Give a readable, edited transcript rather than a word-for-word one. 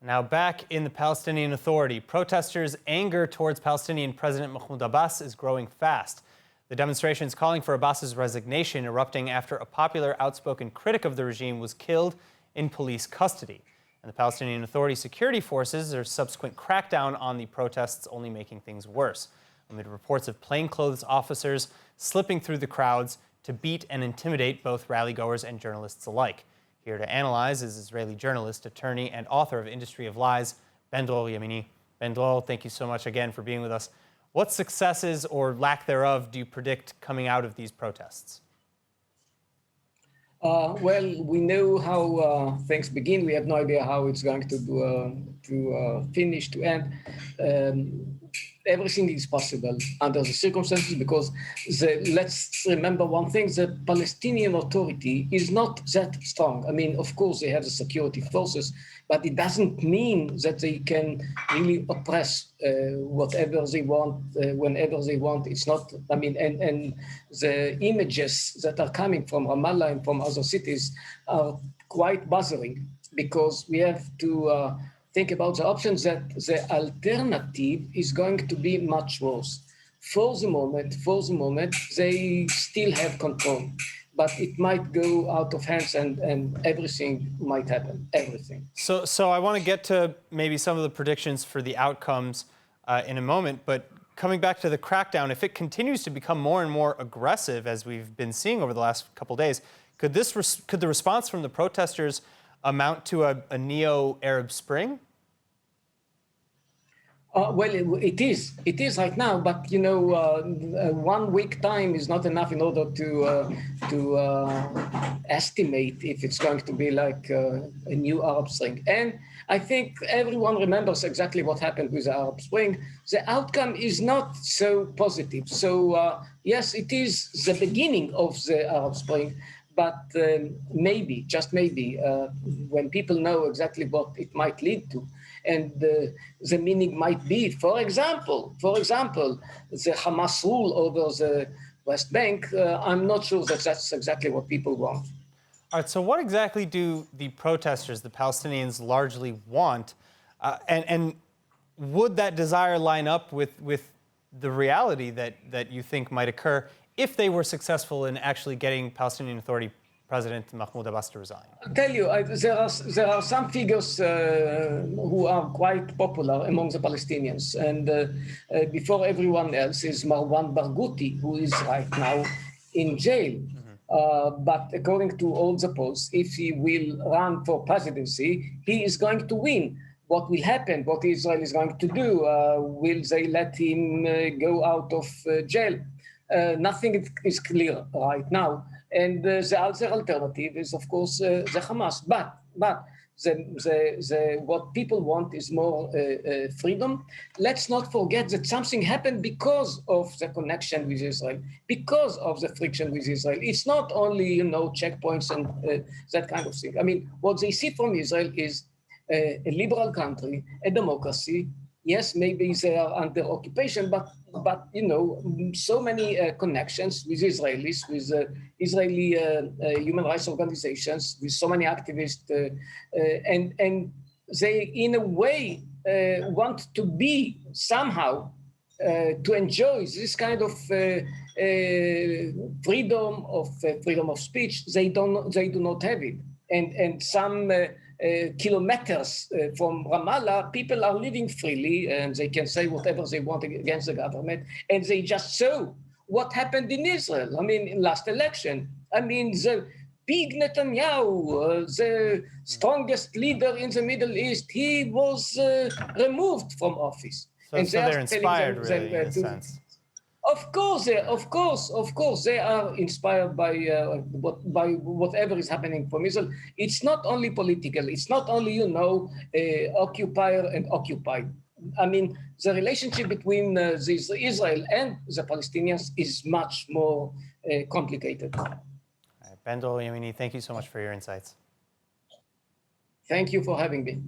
Now back in the Palestinian Authority, protesters' anger towards Palestinian President Mahmoud Abbas is growing fast. The demonstrations calling for Abbas's resignation erupting after a popular outspoken critic of the regime was killed in police custody. And the Palestinian Authority security forces, their subsequent crackdown on the protests only making things worse, amid reports of plainclothes officers slipping through the crowds to beat and intimidate both rally-goers and journalists alike. Here to analyze is Israeli journalist, attorney, and author of Industry of Lies, Dror Yemini. Dror, thank you so much again for being with us. What successes or lack thereof do you predict coming out of these protests? Well, we know how things begin. We have no idea how it's going to finish, to end. Everything is possible under the circumstances because let's remember one thing, the Palestinian Authority is not that strong. I mean, of course, they have the security forces, but it doesn't mean that they can really oppress whatever they want, whenever they want. It's not, I mean, and the images that are coming from Ramallah and from other cities are quite bothering because we have to think about the options that the alternative is going to be much worse. For the moment, they still have control, but it might go out of hands and everything might happen, everything. So I want to get to maybe some of the predictions for the outcomes in a moment, but coming back to the crackdown, if it continues to become more and more aggressive, as we've been seeing over the last couple of days, could the response from the protesters amount to a neo-Arab Spring? Well, it is right now, but you know, 1 week time is not enough in order to estimate if it's going to be like a new Arab Spring. And I think everyone remembers exactly what happened with the Arab Spring. The outcome is not so positive. So yes, it is the beginning of the Arab Spring, but maybe, just maybe, when people know exactly what it might lead to, and the meaning might be, for example, the Hamas rule over the West Bank, I'm not sure that that's exactly what people want. All right, so what exactly do the protesters, the Palestinians, largely want? And would that desire line up with the reality that you think might occur if they were successful in actually getting Palestinian Authority President Mahmoud Abbas to resign? I'll tell you, there are some figures who are quite popular among the Palestinians. And before everyone else is Marwan Barghouti, who is right now in jail. But according to all the polls, if he will run for presidency, he is going to win. What will happen? What Israel is going to do? Will they let him go out of jail? Nothing is clear right now. And the other alternative is, of course, the Hamas. But what people want is more freedom. Let's not forget that something happened because of the connection with Israel, because of the friction with Israel. It's not only, you know, checkpoints and that kind of thing. I mean, what they see from Israel is a liberal country, a democracy. Yes, maybe they are under occupation, but you know, so many connections with Israelis, with Israeli human rights organizations, with so many activists, and they, in a way, want to be somehow to enjoy this kind of freedom of speech. They do not have it, and some. Kilometers from Ramallah, people are living freely and they can say whatever they want against the government. And they just saw what happened in Israel. I mean, in last election, I mean, the big Netanyahu, the strongest leader in the Middle East, he was removed from office. So they're inspired, really, in a sense. Of course, they are inspired by whatever is happening from Israel. It's not only political. It's not only, you know, occupier and occupied. I mean, the relationship between Israel and the Palestinians is much more complicated. All right, Dror Yemini, thank you so much for your insights. Thank you for having me.